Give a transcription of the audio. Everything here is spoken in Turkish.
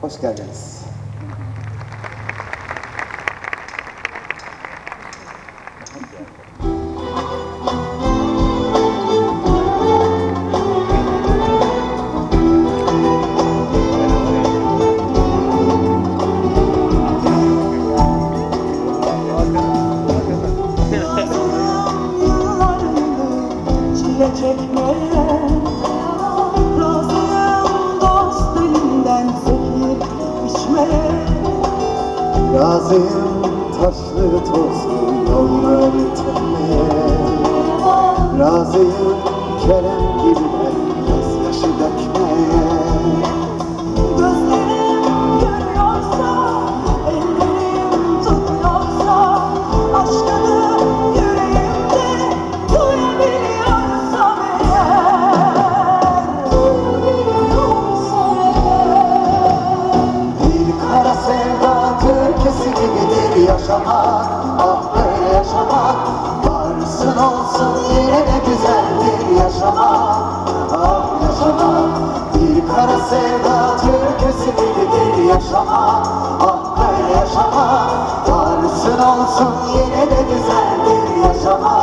Hoş geldiniz. Çekmeye razıyım, dost elinden zehir içmeye Razıyım taşlı tozlu yollar temmeye Razıyım Kerem gibi gözyaşı dökmeye gözlerim görüyorsa, ellerim tutuyorsa, aşkını yüreğimde duyabiliyorsam Bir kara sevda türküsü gibidir yaşamak, ah böyle yaşamak. Varsın olsun yine de güzeldir yaşamak, ah yaşamak. Bir kara sevda türküsü gibidir yaşamak, ah böyle yaşamak. Varsın olsun yine de güzeldir yaşamak.